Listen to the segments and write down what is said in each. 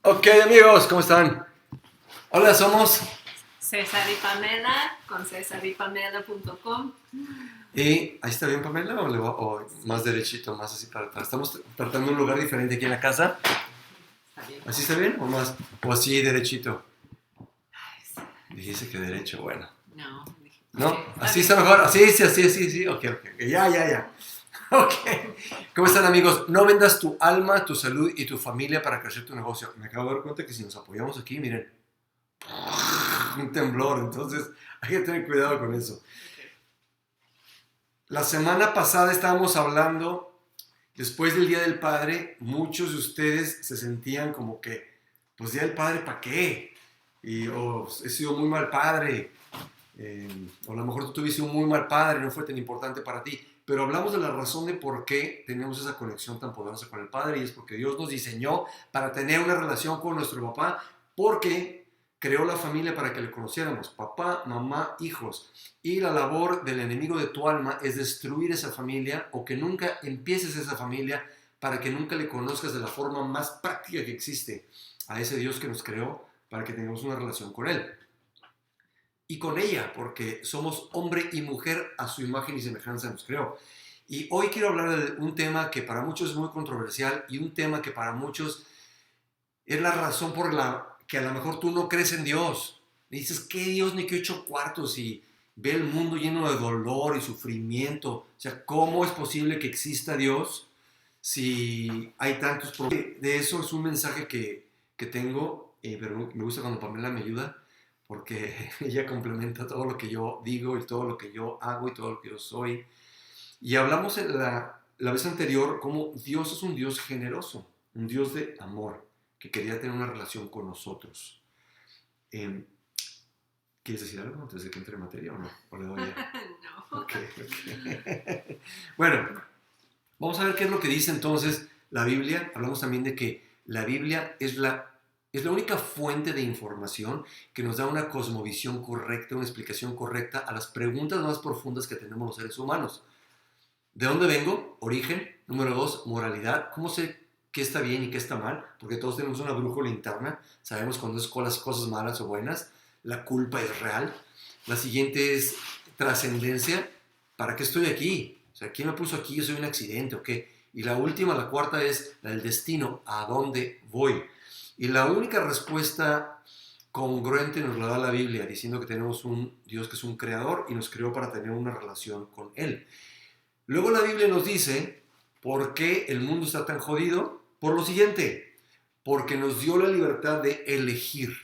Ok, amigos, ¿cómo están? Hola, somos. César y Pamela con cesarypamela.com. ¿Y ahí está bien, Pamela? ¿O más derechito, más así para atrás? Estamos tratando un lugar diferente aquí en la casa. Está bien. ¿Así está bien? ¿O más? ¿O así derechito? Ay, sí. Dijiste que derecho, bueno. No, dije, ¿No? ok, está ¿Así bien. está mejor? Así, sí, así, sí, sí. Ok. Ya. Ok. ¿Cómo están, amigos? No vendas tu alma, tu salud y tu familia para crecer tu negocio. Me acabo de dar cuenta que si nos apoyamos aquí, miren, un temblor. Entonces, hay que tener cuidado con eso. Okay. La semana pasada estábamos hablando, después del Día del Padre, muchos de ustedes se sentían como que, pues Día del Padre, ¿para qué? O he sido muy mal padre, o a lo mejor tú tuviste un muy mal padre, no fue tan importante para ti. Pero hablamos de la razón de por qué tenemos esa conexión tan poderosa con el Padre, y es porque Dios nos diseñó para tener una relación con nuestro papá, porque creó la familia para que le conociéramos, papá, mamá, hijos. Y la labor del enemigo de tu alma es destruir esa familia, o que nunca empieces esa familia, para que nunca le conozcas de la forma más práctica que existe a ese Dios que nos creó, para que tengamos una relación con Él y con ella, porque somos hombre y mujer a su imagen y semejanza nos creó. Y hoy quiero hablar de un tema que para muchos es muy controversial, y un tema que para muchos es la razón por la que a lo mejor tú no crees en Dios. Y dices, ¿qué Dios ni qué 8 cuartos? Y ve el mundo lleno de dolor y sufrimiento. O sea, ¿cómo es posible que exista Dios si hay tantos problemas? De eso es un mensaje que tengo, pero me gusta cuando Pamela me ayuda, porque ella complementa todo lo que yo digo y todo lo que yo hago y todo lo que yo soy. Y hablamos en la vez anterior cómo Dios es un Dios generoso, un Dios de amor, que quería tener una relación con nosotros. Eh, ¿Quieres decir algo antes de que entre en materia o no? ¿O le doy ya? No. Ok. Bueno, vamos a ver qué es lo que dice entonces la Biblia. Hablamos también de que la Biblia es la única fuente de información que nos da una cosmovisión correcta, una explicación correcta a las preguntas más profundas que tenemos los seres humanos. ¿De dónde vengo? Origen. Número 2, moralidad. ¿Cómo sé qué está bien y qué está mal? Porque todos tenemos una brújula interna. Sabemos cuando es las cosas malas o buenas. La culpa es real. La siguiente es trascendencia. ¿Para qué estoy aquí? O sea, ¿quién me puso aquí? ¿Yo soy un accidente o qué? Y la última, la cuarta, es la del destino. ¿A dónde voy? Y la única respuesta congruente nos la da la Biblia, diciendo que tenemos un Dios que es un creador y nos creó para tener una relación con Él. Luego la Biblia nos dice por qué el mundo está tan jodido. Por lo siguiente, porque nos dio la libertad de elegir.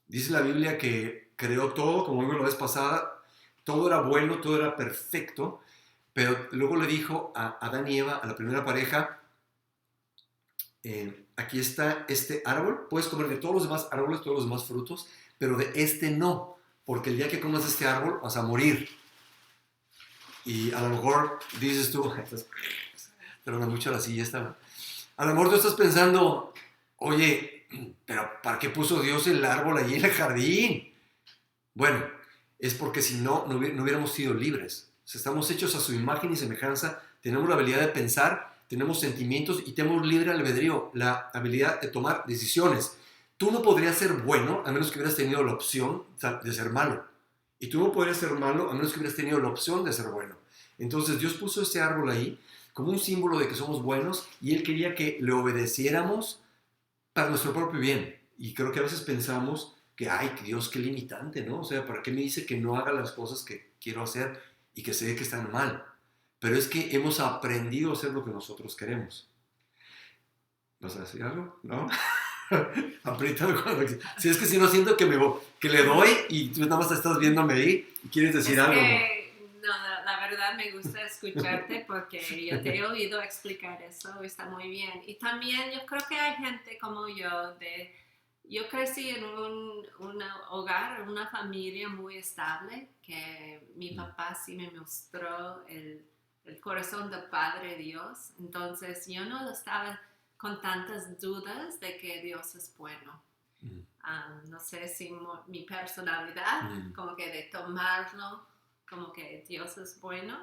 Dice la Biblia que creó todo, como vimos la vez pasada, todo era bueno, todo era perfecto, pero luego le dijo a Adán y Eva, a la primera pareja, aquí está este árbol, puedes comer de todos los demás árboles, todos los demás frutos, pero de este no, porque el día que comas de este árbol vas a morir. Y a lo mejor dices tú, pero no mucho la silla esta. A lo mejor tú estás pensando, oye, pero ¿para qué puso Dios el árbol allí en el jardín? Bueno, es porque si no, no hubiéramos sido libres. O sea, estamos hechos a su imagen y semejanza, tenemos la habilidad de pensar, tenemos sentimientos y tenemos libre albedrío, la habilidad de tomar decisiones. Tú no podrías ser bueno a menos que hubieras tenido la opción de ser malo. Y tú no podrías ser malo a menos que hubieras tenido la opción de ser bueno. Entonces Dios puso ese árbol ahí como un símbolo de que somos buenos, y Él quería que le obedeciéramos para nuestro propio bien. Y creo que a veces pensamos que, ay, Dios, qué limitante, ¿no? O sea, ¿para qué me dice que no haga las cosas que quiero hacer y que sé que están mal? Pero es que hemos aprendido a hacer lo que nosotros queremos. ¿Vas a decir algo? ¿No? Apriétame cuando... Si es que si no siento que le doy y tú nada más estás viéndome ahí y quieres decir Es algo, ¿no? que, no, la verdad me gusta escucharte porque yo te he oído explicar eso, está muy bien. Y también yo creo que hay gente como yo, yo crecí en un hogar, una familia muy estable, que mi papá sí me mostró el corazón del Padre Dios. Entonces yo no estaba con tantas dudas de que Dios es bueno. No sé si mi personalidad, como que de tomarlo, como que Dios es bueno,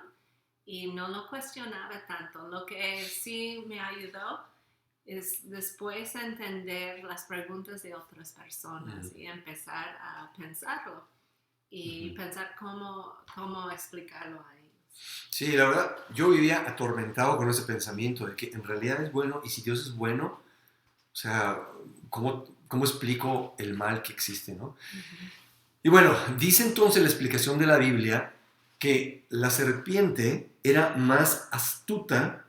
y no lo cuestionaba tanto. Lo que sí me ayudó es después entender las preguntas de otras personas y empezar a pensarlo y pensar cómo explicarlo a ellos. Sí, la verdad, yo vivía atormentado con ese pensamiento de que en realidad es bueno, y si Dios es bueno, o sea, ¿cómo explico el mal que existe, no? Y bueno, dice entonces la explicación de la Biblia que la serpiente era más astuta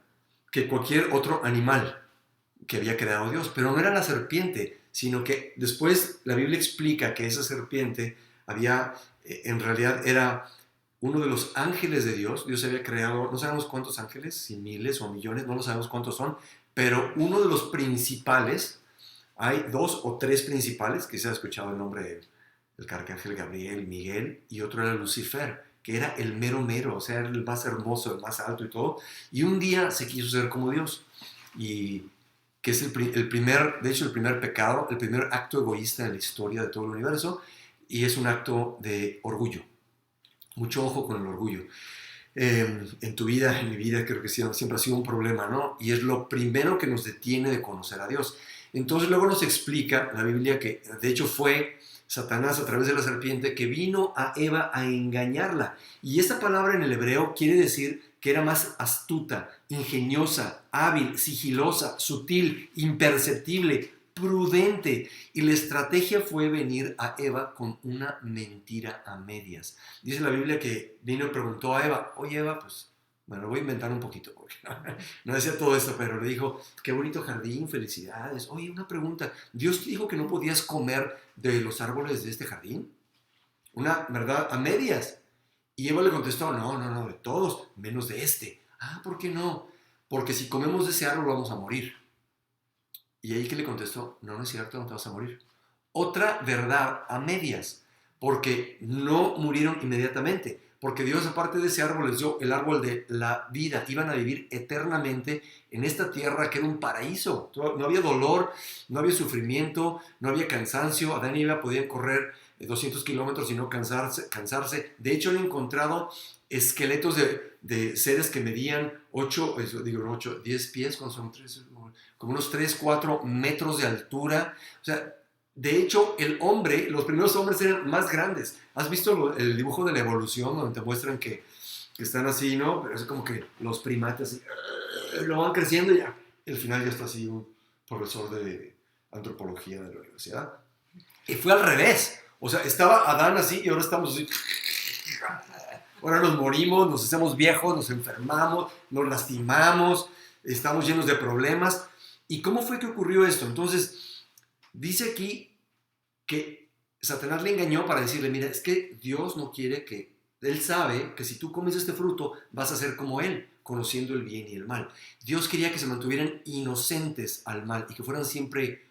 que cualquier otro animal que había creado Dios, pero no era la serpiente, sino que después la Biblia explica que esa serpiente en realidad era uno de los ángeles de Dios. Dios había creado, no sabemos cuántos ángeles, si miles o millones, no lo sabemos cuántos son, pero uno de los principales, hay 2 o 3 principales, que se ha escuchado el nombre del arcángel Gabriel, Miguel, y otro era Lucifer, que era el mero mero, o sea, era el más hermoso, el más alto y todo, y un día se quiso ser como Dios, y que es el primer pecado, el primer acto egoísta en la historia de todo el universo, y es un acto de orgullo. Mucho ojo con el orgullo. En tu vida, en mi vida, creo que siempre ha sido un problema, ¿no? Y es lo primero que nos detiene de conocer a Dios. Entonces luego nos explica la Biblia que de hecho fue Satanás a través de la serpiente que vino a Eva a engañarla. Y esta palabra en el hebreo quiere decir que era más astuta, ingeniosa, hábil, sigilosa, sutil, imperceptible, prudente. Y la estrategia fue venir a Eva con una mentira a medias. Dice la Biblia que vino y preguntó a Eva, oye Eva, pues, bueno, voy a inventar un poquito, porque no decía todo esto, pero le dijo, qué bonito jardín, felicidades. Oye, una pregunta, ¿Dios te dijo que no podías comer de los árboles de este jardín? Una verdad a medias. Y Eva le contestó, no, de todos, menos de este. Ah, ¿por qué no? Porque si comemos de ese árbol vamos a morir. Y ahí que le contestó, no es cierto, no te vas a morir. Otra verdad a medias, porque no murieron inmediatamente, porque Dios aparte de ese árbol les dio el árbol de la vida, iban a vivir eternamente en esta tierra que era un paraíso, no había dolor, no había sufrimiento, no había cansancio, Adán y Eva podían correr 200 kilómetros y no cansarse. De hecho, han encontrado esqueletos de seres que medían 10 pies, cuando son 3, como unos 3, 4 metros de altura. O sea, de hecho, los primeros hombres eran más grandes. ¿Has visto el dibujo de la evolución donde te muestran que están así, ¿no? Pero es como que los primates lo van creciendo y ya. Al final ya está así un profesor de antropología de la universidad. Y fue al revés. O sea, estaba Adán así y ahora estamos así. Ahora nos morimos, nos hacemos viejos, nos enfermamos, nos lastimamos, estamos llenos de problemas. ¿Y cómo fue que ocurrió esto? Entonces, dice aquí que Satanás le engañó para decirle, mira, es que Dios no quiere que... Él sabe que si tú comes este fruto vas a ser como Él, conociendo el bien y el mal. Dios quería que se mantuvieran inocentes al mal y que fueran siempre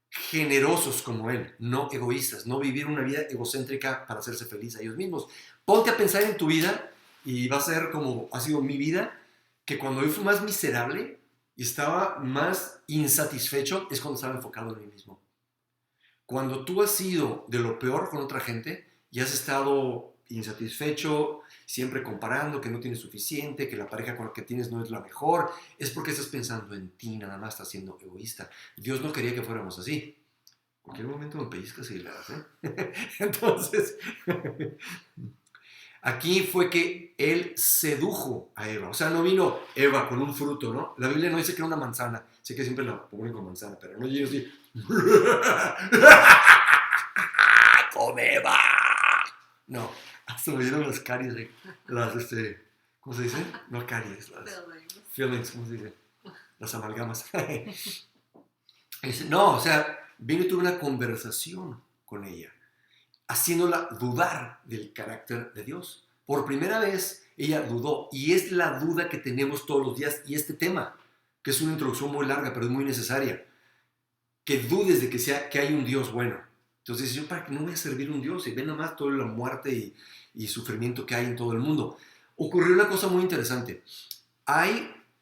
generosos como Él, no egoístas, no vivir una vida egocéntrica para hacerse feliz a ellos mismos. Ponte a pensar en tu vida y va a ser como ha sido mi vida, que cuando yo fui más miserable y estaba más insatisfecho es cuando estaba enfocado en mí mismo. Cuando tú has sido de lo peor con otra gente y has estado insatisfecho, siempre comparando que no tienes suficiente, que la pareja con la que tienes no es la mejor, es porque estás pensando en ti, nada más estás siendo egoísta. Dios no quería que fuéramos así. En cualquier momento me pellizcas y le das, ¿eh? Entonces, aquí fue que él sedujo a Eva. O sea, no vino Eva con un fruto, ¿no? La Biblia no dice que era una manzana. Sé que siempre la ponen con manzana, pero no yo así. ¡Come Eva! No, hasta me dieron las caries, ¿cómo se dice? No caries, las fillings, ¿cómo se dice? Las amalgamas. No, o sea, vino y tuve una conversación con ella, haciéndola dudar del carácter de Dios. Por primera vez, ella dudó, y es la duda que tenemos todos los días, y este tema, que es una introducción muy larga, pero es muy necesaria, que dudes de que hay un Dios bueno. Entonces, yo para qué no voy a servir a un Dios, y ven nomás toda la muerte y sufrimiento que hay en todo el mundo. Ocurrió una cosa muy interesante.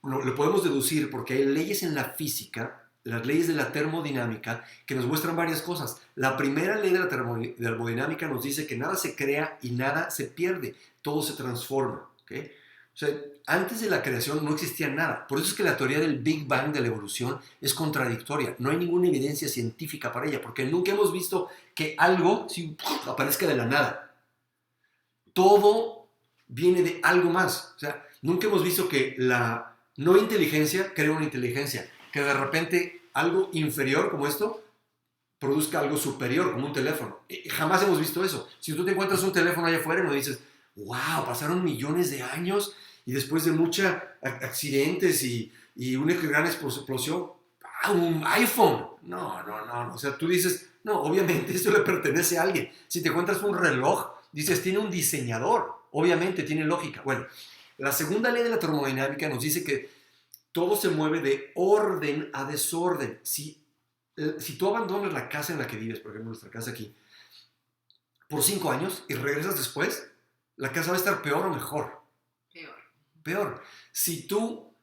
Lo podemos deducir porque hay leyes en la física, las leyes de la termodinámica, que nos muestran varias cosas. La primera ley de la termodinámica nos dice que nada se crea y nada se pierde, todo se transforma, ¿okay? O O sea, antes de la creación no existía nada. Por eso es que la teoría del Big Bang de la evolución es contradictoria. No hay ninguna evidencia científica para ella, porque nunca hemos visto que algo sí, aparezca de la nada. Todo viene de algo más. O sea, nunca hemos visto que la no inteligencia crea una inteligencia, que de repente algo inferior como esto produzca algo superior, como un teléfono. Jamás hemos visto eso. Si tú te encuentras un teléfono allá afuera y no dices, wow, pasaron millones de años y después de muchos accidentes y una gran explosión, un iPhone. No. O sea, tú dices, no, obviamente esto le pertenece a alguien. Si te encuentras un reloj, dices, tiene un diseñador. Obviamente tiene lógica. Bueno, la segunda ley de la termodinámica nos dice que todo se mueve de orden a desorden. Si tú abandonas la casa en la que vives, por ejemplo, nuestra casa aquí, por 5 años y regresas después, la casa va a estar peor o mejor. Peor. Si tú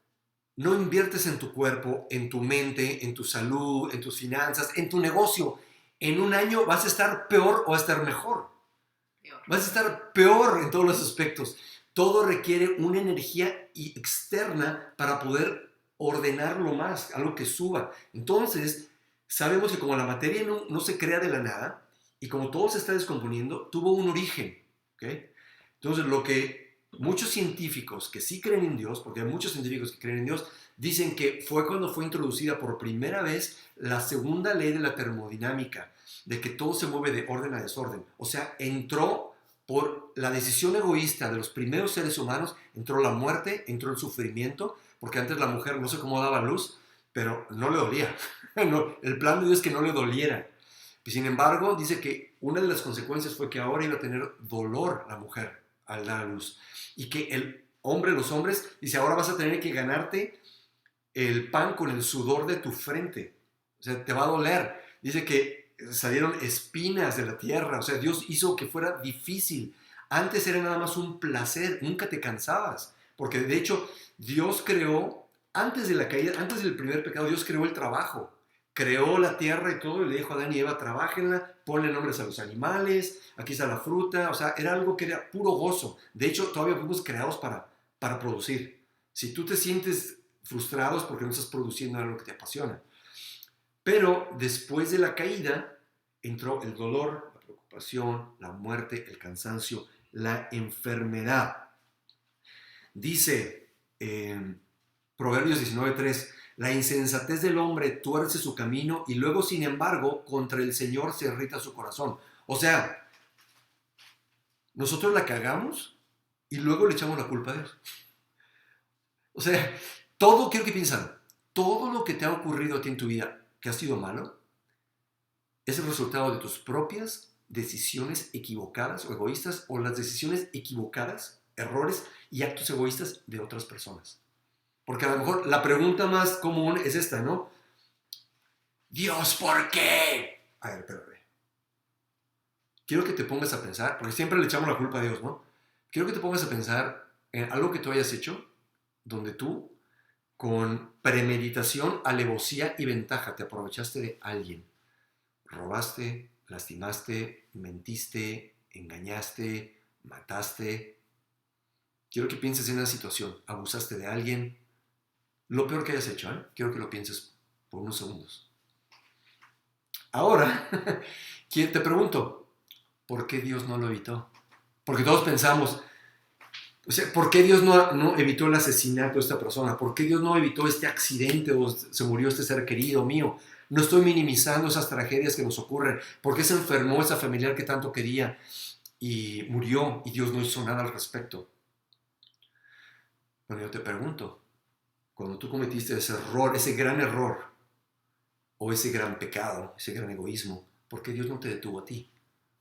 no inviertes en tu cuerpo, en tu mente, en tu salud, en tus finanzas, en tu negocio, en un año vas a estar peor o vas a estar mejor. Vas a estar peor en todos los aspectos. Todo requiere una energía externa para poder ordenarlo más, algo que suba. Entonces, sabemos que como la materia no se crea de la nada y como todo se está descomponiendo, tuvo un origen. ¿Okay? Entonces, lo que muchos científicos que sí creen en Dios, porque hay muchos científicos que creen en Dios, dicen que fue cuando fue introducida por primera vez la segunda ley de la termodinámica, de que todo se mueve de orden a desorden. O sea, entró por la decisión egoísta de los primeros seres humanos, entró la muerte, entró el sufrimiento, porque antes la mujer no sé cómo daba luz, pero no le dolía. No, el plan de Dios es que no le doliera. Y sin embargo, dice que una de las consecuencias fue que ahora iba a tener dolor la mujer al dar a luz. Y que el hombre, los hombres, dice, ahora vas a tener que ganarte el pan con el sudor de tu frente. O sea, te va a doler. Dice que salieron espinas de la tierra. O sea, Dios hizo que fuera difícil. Antes era nada más un placer. Nunca te cansabas. Porque de hecho, Dios creó, antes de la caída, antes del primer pecado, Dios creó el trabajo. Creó la tierra y todo, y le dijo a Adán y Eva, trabájenla, ponle nombres a los animales, aquí está la fruta. O sea, era algo que era puro gozo. De hecho, todavía fuimos creados para producir. Si tú te sientes frustrado es porque no estás produciendo algo que te apasiona. Pero después de la caída, entró el dolor, la preocupación, la muerte, el cansancio, la enfermedad. Dice Proverbios 19:3, la insensatez del hombre tuerce su camino y luego, sin embargo, contra el Señor se irrita su corazón. O sea, nosotros la cagamos y luego le echamos la culpa a Dios. O sea, quiero que piensen, todo lo que te ha ocurrido a ti en tu vida que ha sido malo es el resultado de tus propias decisiones equivocadas o egoístas, o las decisiones equivocadas, errores y actos egoístas de otras personas. Porque a lo mejor la pregunta más común es esta, ¿no? Dios, ¿por qué? A ver, espérame. Quiero que te pongas a pensar, porque siempre le echamos la culpa a Dios, ¿no? Quiero que te pongas a pensar en algo que tú hayas hecho, donde tú, con premeditación, alevosía y ventaja, te aprovechaste de alguien. Robaste, lastimaste, mentiste, engañaste, mataste. Quiero que pienses en una situación. Abusaste de alguien. Lo peor que hayas hecho, ¿eh? Quiero que lo pienses por unos segundos. Ahora, te pregunto, ¿por qué Dios no lo evitó? Porque todos pensamos, o sea, ¿por qué Dios no evitó el asesinato de esta persona? ¿Por qué Dios no evitó este accidente o se murió este ser querido mío? No estoy minimizando esas tragedias que nos ocurren. ¿Por qué se enfermó esa familiar que tanto quería y murió y Dios no hizo nada al respecto? Bueno, yo te pregunto, cuando tú cometiste ese error, ese gran error, o ese gran pecado, ese gran egoísmo, ¿por qué Dios no te detuvo a ti?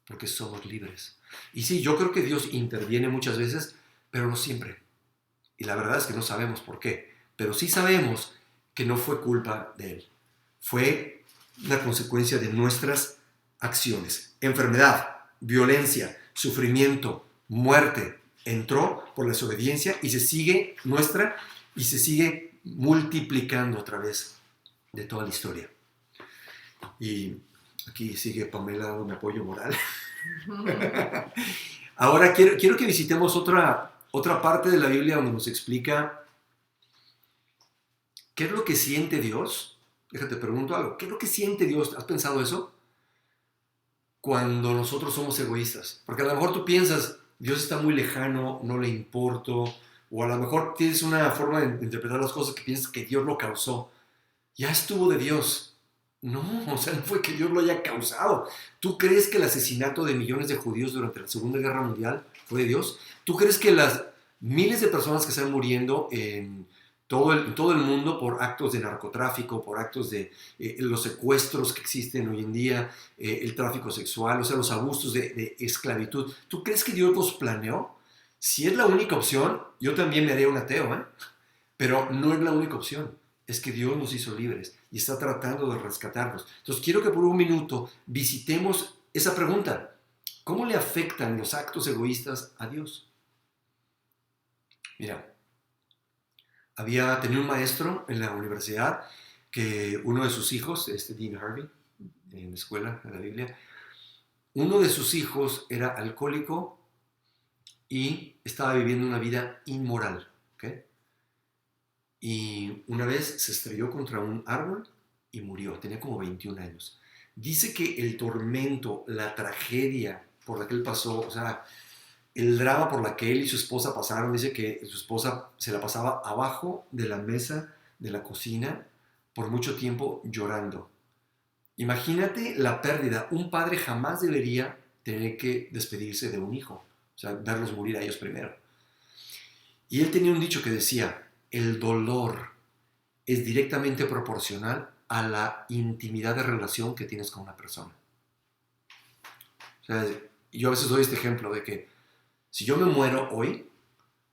Porque somos libres. Y sí, yo creo que Dios interviene muchas veces, pero no siempre. Y la verdad es que no sabemos por qué. Pero sí sabemos que no fue culpa de Él. Fue una consecuencia de nuestras acciones. Enfermedad, violencia, sufrimiento, muerte, entró por la desobediencia y se sigue multiplicando a través de toda la historia. Y aquí sigue Pamela dándome apoyo moral. Ahora quiero que visitemos otra otra parte de la Biblia donde nos explica qué es lo que siente Dios. Déjate, pregunto algo. ¿Qué es lo que siente Dios? ¿Has pensado eso? Cuando nosotros somos egoístas. Porque a lo mejor tú piensas, Dios está muy lejano, no le importo, o a lo mejor tienes una forma de interpretar las cosas que piensas que Dios lo causó. Ya estuvo de Dios. No, o sea, no fue que Dios lo haya causado. ¿Tú crees que el asesinato de millones de judíos durante la Segunda Guerra Mundial fue de Dios? ¿Tú crees que las miles de personas que están muriendo en todo el mundo por actos de narcotráfico, por actos de los secuestros que existen hoy en día, el tráfico sexual, o sea, los abusos de esclavitud, ¿tú crees que Dios los planeó? Si es la única opción, yo también me haría un ateo, ¿eh? Pero no es la única opción. Es que Dios nos hizo libres y está tratando de rescatarnos. Entonces quiero que por un minuto visitemos esa pregunta. ¿Cómo le afectan los actos egoístas a Dios? Mira, tenía un maestro en la universidad que uno de sus hijos, Dean Harvey, en la escuela de la Biblia, uno de sus hijos era alcohólico y estaba viviendo una vida inmoral. ¿Okay? Y una vez se estrelló contra un árbol y murió. Tenía como 21 años. Dice que el tormento, la tragedia por la que él pasó, o sea, el drama por la que él y su esposa pasaron, dice que su esposa se la pasaba abajo de la mesa de la cocina por mucho tiempo llorando. Imagínate la pérdida. Un padre jamás debería tener que despedirse de un hijo, o sea, verlos morir a ellos primero. Y él tenía un dicho que decía, el dolor es directamente proporcional a la intimidad de relación que tienes con una persona. O sea, yo a veces doy este ejemplo de que si yo me muero hoy,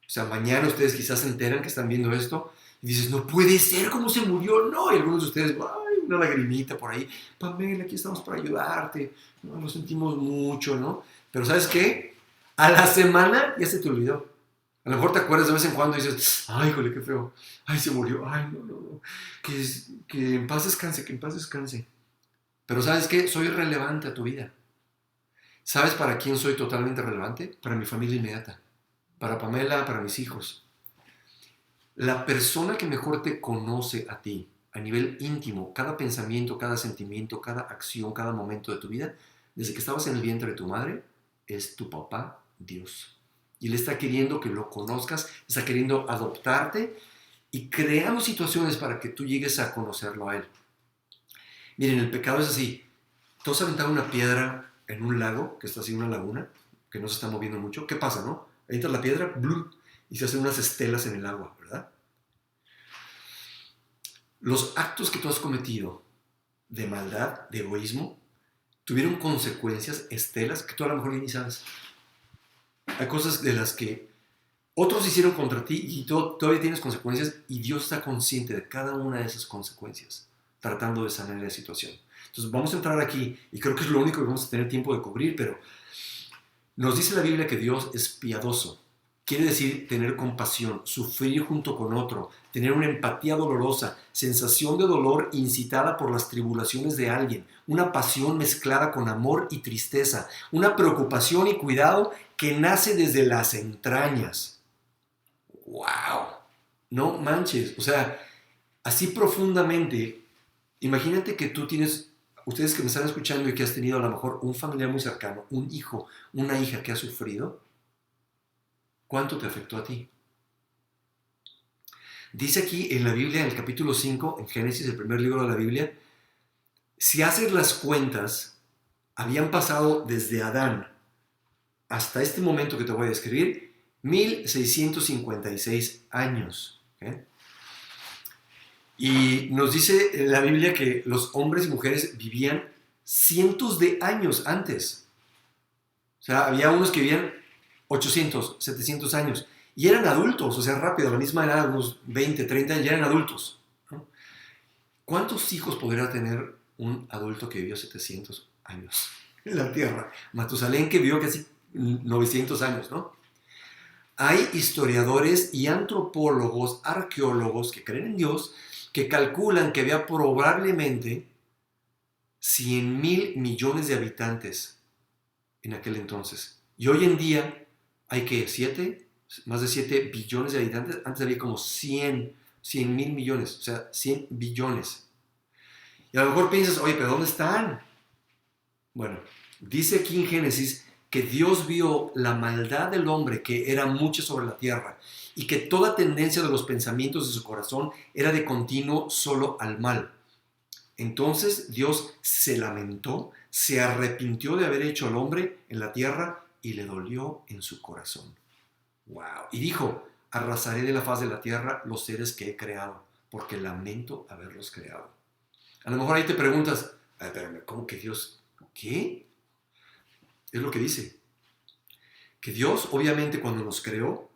o sea, mañana ustedes quizás se enteran que están viendo esto y dices, no puede ser, ¿cómo se murió? No, y algunos de ustedes, ay, una lagrimita por ahí, Pamela, aquí estamos para ayudarte, no, lo sentimos mucho, ¿no? Pero ¿sabes qué? A la semana ya se te olvidó. A lo mejor te acuerdas de vez en cuando y dices, ay, jole, qué feo, ay, se murió, ay, no, que en paz descanse, que en paz descanse. Pero ¿sabes qué? Soy relevante a tu vida. ¿Sabes para quién soy totalmente relevante? Para mi familia inmediata, para Pamela, para mis hijos. La persona que mejor te conoce a ti, a nivel íntimo, cada pensamiento, cada sentimiento, cada acción, cada momento de tu vida, desde que estabas en el vientre de tu madre, es tu papá, Dios. Y Él está queriendo que lo conozcas, está queriendo adoptarte y creando situaciones para que tú llegues a conocerlo a Él. Miren, el pecado es así. Tú has aventado una piedra en un lago, que está así, una laguna, que no se está moviendo mucho. ¿Qué pasa, no? Entra la piedra, ¡blum! Y se hacen unas estelas en el agua, ¿verdad? Los actos que tú has cometido de maldad, de egoísmo, tuvieron consecuencias, estelas, que tú a lo mejor ni sabes. Hay cosas de las que otros hicieron contra ti y todavía tienes consecuencias y Dios está consciente de cada una de esas consecuencias, tratando de sanar la situación. Entonces vamos a entrar aquí y creo que es lo único que vamos a tener tiempo de cubrir, pero nos dice la Biblia que Dios es piadoso. Quiere decir tener compasión, sufrir junto con otro, tener una empatía dolorosa, sensación de dolor incitada por las tribulaciones de alguien, una pasión mezclada con amor y tristeza, una preocupación y cuidado que nace desde las entrañas. ¡Wow! No manches, o sea, así profundamente, imagínate que tú tienes, ustedes que me están escuchando y que has tenido a lo mejor un familiar muy cercano, un hijo, una hija que ha sufrido. ¿Cuánto te afectó a ti? Dice aquí en la Biblia, en el capítulo 5, en Génesis, el primer libro de la Biblia, si haces las cuentas, habían pasado desde Adán hasta este momento que te voy a describir, 1656 años. ¿Okay? Y nos dice en la Biblia que los hombres y mujeres vivían cientos de años antes. O sea, había unos que vivían 800, 700 años. Y eran adultos, o sea, rápido, a la misma edad, unos 20, 30 años, ya eran adultos. ¿No? ¿Cuántos hijos podría tener un adulto que vivió 700 años en la Tierra? Matusalén, que vivió casi 900 años, ¿no? Hay historiadores y antropólogos, arqueólogos que creen en Dios, que calculan que había probablemente 100,000 millones de habitantes en aquel entonces. Y hoy en día hay que 7, más de 7 billones de habitantes. Antes había como 100 mil millones, o sea, 100 billones. Y a lo mejor piensas, oye, pero ¿dónde están? Bueno, dice aquí en Génesis que Dios vio la maldad del hombre, que era mucha sobre la tierra, y que toda tendencia de los pensamientos de su corazón era de continuo solo al mal. Entonces Dios se lamentó, se arrepintió de haber hecho al hombre en la tierra y le dolió en su corazón. ¡Wow! Y dijo, arrasaré de la faz de la tierra los seres que he creado, porque lamento haberlos creado. A lo mejor ahí te preguntas, espérame, ¿cómo que Dios? ¿Qué? Es lo que dice. Que Dios, obviamente, cuando nos creó,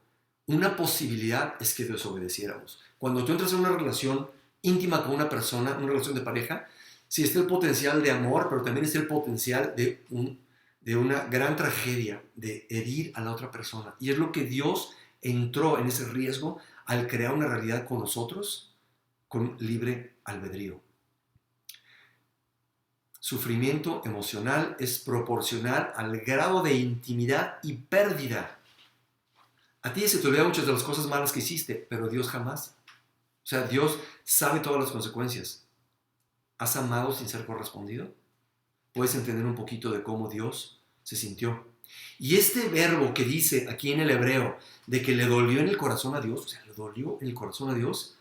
una posibilidad es que desobedeciéramos. Cuando tú entras en una relación íntima con una persona, una relación de pareja, sí está el potencial de amor, pero también está el potencial de una gran tragedia, de herir a la otra persona. Y es lo que Dios entró en ese riesgo al crear una realidad con nosotros, con libre albedrío. Sufrimiento emocional es proporcional al grado de intimidad y pérdida. A ti se te olvidan muchas de las cosas malas que hiciste, pero Dios jamás. O sea, Dios sabe todas las consecuencias. ¿Has amado sin ser correspondido? Puedes entender un poquito de cómo Dios se sintió. Y este verbo que dice aquí en el hebreo, de que le dolió en el corazón a Dios, o sea, le dolió en el corazón a Dios,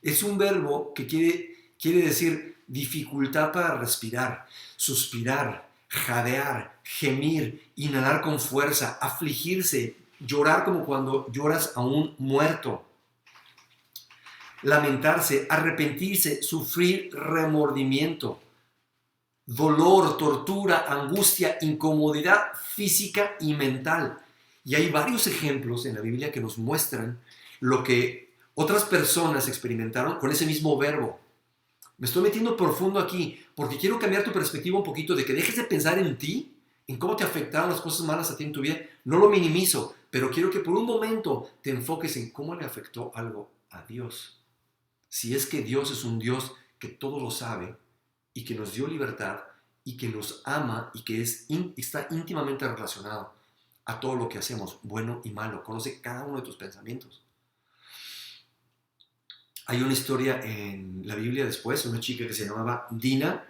es un verbo que quiere decir dificultad para respirar, suspirar, jadear, gemir, inhalar con fuerza, afligirse, llorar como cuando lloras a un muerto, lamentarse, arrepentirse, sufrir remordimiento, dolor, tortura, angustia, incomodidad física y mental. Y hay varios ejemplos en la Biblia que nos muestran lo que otras personas experimentaron con ese mismo verbo. Me estoy metiendo profundo aquí porque quiero cambiar tu perspectiva un poquito, de que dejes de pensar en ti, en cómo te afectaron las cosas malas a ti en tu vida. No lo minimizo, pero quiero que por un momento te enfoques en cómo le afectó algo a Dios. Si es que Dios es un Dios que todo lo sabe y que nos dio libertad y que nos ama y que está íntimamente relacionado a todo lo que hacemos, bueno y malo. Conoce cada uno de tus pensamientos. Hay una historia en la Biblia después, una chica que se llamaba Dina,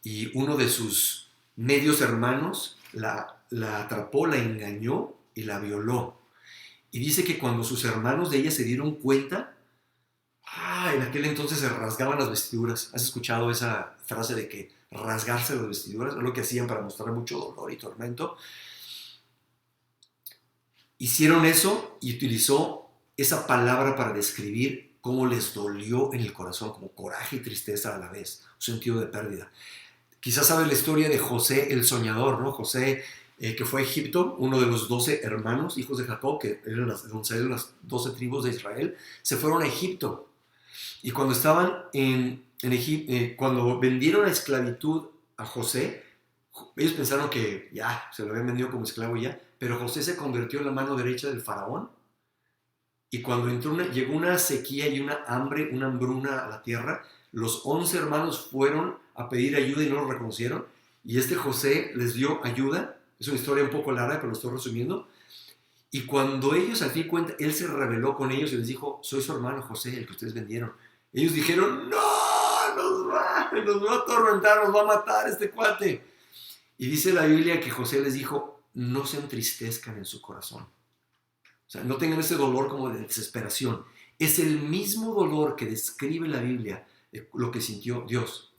y uno de sus medios hermanos la atrapó, la engañó y la violó. Y dice que cuando sus hermanos de ella se dieron cuenta, en aquel entonces se rasgaban las vestiduras. ¿Has escuchado esa frase de que rasgarse las vestiduras? Es lo que hacían para mostrar mucho dolor y tormento. Hicieron eso y utilizó esa palabra para describir cómo les dolió en el corazón, como coraje y tristeza a la vez, un sentido de pérdida. Quizás sabes la historia de José el soñador, ¿no? José, que fue a Egipto, uno de los 12 hermanos, hijos de Jacob, que eran las 12 tribus de Israel, se fueron a Egipto. Y cuando estaban en Egipto, cuando vendieron a esclavitud a José, ellos pensaron que ya, se lo habían vendido como esclavo ya, pero José se convirtió en la mano derecha del faraón. Y cuando llegó una sequía y una hambre, una hambruna a la tierra, los 11 hermanos fueron a pedir ayuda y no lo reconocieron. Y este José les dio ayuda. Es una historia un poco larga, pero lo estoy resumiendo. Y cuando ellos al fin cuenta, él se rebeló con ellos y les dijo, soy su hermano José, el que ustedes vendieron. Ellos dijeron, no, nos va a atormentar, nos va a matar este cuate. Y dice la Biblia que José les dijo, no se entristezcan en su corazón. O sea, no tengan ese dolor como de desesperación. Es el mismo dolor que describe la Biblia, lo que sintió Dios.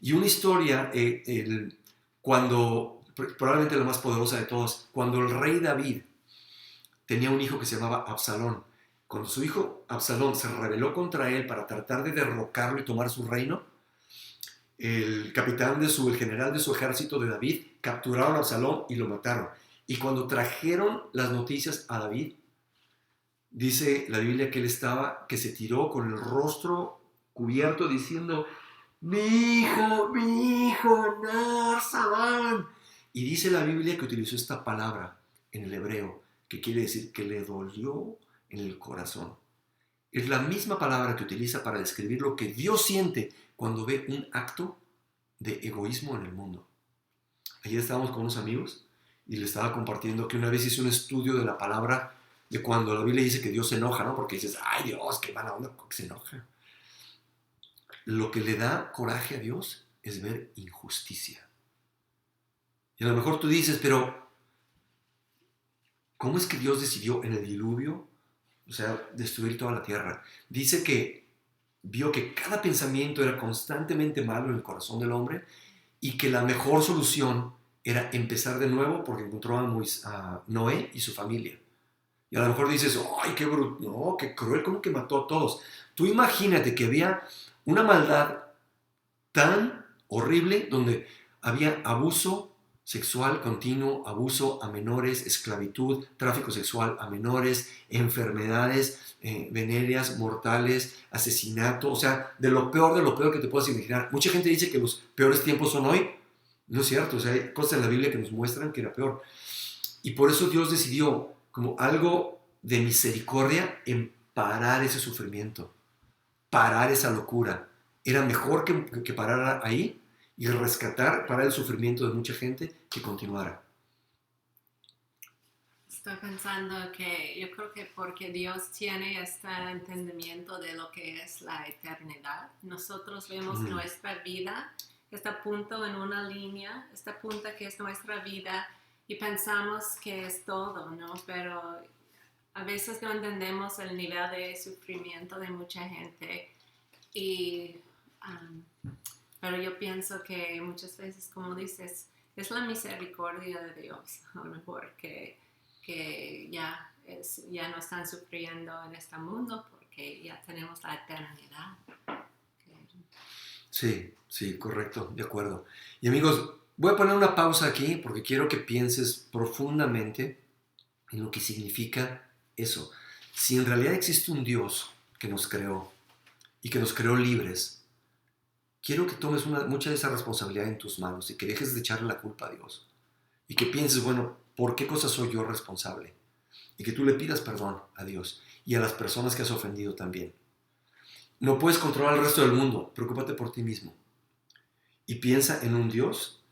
Y una historia, probablemente la más poderosa de todas, cuando el rey David tenía un hijo que se llamaba Absalón. Cuando su hijo Absalón se rebeló contra él para tratar de derrocarlo y tomar su reino, el general de su ejército de David, capturaron a Absalón y lo mataron. Y cuando trajeron las noticias a David, dice la Biblia que que se tiró con el rostro cubierto diciendo, mi hijo, no, Absalón. Y dice la Biblia que utilizó esta palabra en el hebreo, que quiere decir que le dolió en el corazón. Es la misma palabra que utiliza para describir lo que Dios siente cuando ve un acto de egoísmo en el mundo. Ayer estábamos con unos amigos y les estaba compartiendo que una vez hice un estudio de la palabra de cuando la Biblia dice que Dios se enoja, ¿no? Porque dices, ay Dios, qué mala onda, ¿por qué se enoja? Lo que le da coraje a Dios es ver injusticia. Y a lo mejor tú dices, pero ¿cómo es que Dios decidió en el diluvio, o sea, destruir toda la tierra? Dice que vio que cada pensamiento era constantemente malo en el corazón del hombre y que la mejor solución era empezar de nuevo porque encontró a Noé y su familia. Y a lo mejor dices, ¡ay, qué bruto! No, qué cruel, ¿cómo que mató a todos? Tú imagínate que había una maldad tan horrible donde había abuso sexual continuo, abuso a menores, esclavitud, tráfico sexual a menores, enfermedades venéreas, mortales, asesinato, o sea, de lo peor que te puedas imaginar. Mucha gente dice que los peores tiempos son hoy. No es cierto, o sea, hay cosas en la Biblia que nos muestran que era peor. Y por eso Dios decidió, como algo de misericordia, en parar ese sufrimiento, parar esa locura. Era mejor que parara ahí y parar el sufrimiento de mucha gente que continuara. Estoy pensando que yo creo que porque Dios tiene este entendimiento de lo que es la eternidad, nosotros vemos nuestra vida, este punto en una línea, este punto que es nuestra vida y pensamos que es todo, ¿no? Pero a veces no entendemos el nivel de sufrimiento de mucha gente pero yo pienso que muchas veces, como dices, es la misericordia de Dios, a lo mejor que ya no están sufriendo en este mundo porque ya tenemos la eternidad. Sí, correcto, de acuerdo. Y amigos, voy a poner una pausa aquí porque quiero que pienses profundamente en lo que significa eso. Si en realidad existe un Dios que nos creó y que nos creó libres, quiero que tomes mucha de esa responsabilidad en tus manos y que dejes de echarle la culpa a Dios. Y que pienses, bueno, ¿por qué cosa soy yo responsable? Y que tú le pidas perdón a Dios y a las personas que has ofendido también. No puedes controlar al resto del mundo, preocúpate por ti mismo. Y piensa en un Dios,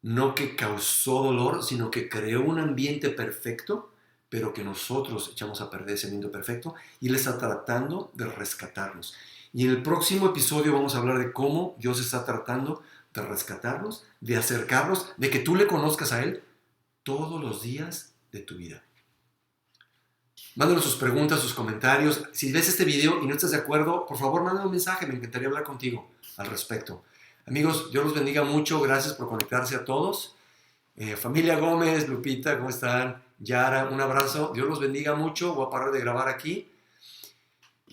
no que causó dolor, sino que creó un ambiente perfecto, pero que nosotros echamos a perder ese ambiente perfecto y Él está tratando de rescatarnos. Y en el próximo episodio vamos a hablar de cómo Dios está tratando de rescatarnos, de acercarnos, de que tú le conozcas a Él todos los días de tu vida. Mándanos sus preguntas, sus comentarios. Si ves este video y no estás de acuerdo, por favor, mándame un mensaje. Me encantaría hablar contigo al respecto. Amigos, Dios los bendiga mucho. Gracias por conectarse a todos. Familia Gómez, Lupita, ¿cómo están? Yara, un abrazo. Dios los bendiga mucho. Voy a parar de grabar aquí.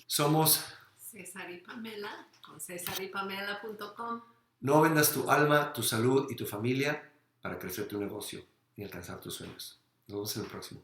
Somos César y Pamela, con cesarypamela.com. No vendas tu alma, tu salud y tu familia para crecer tu negocio y alcanzar tus sueños. Nos vemos en el próximo.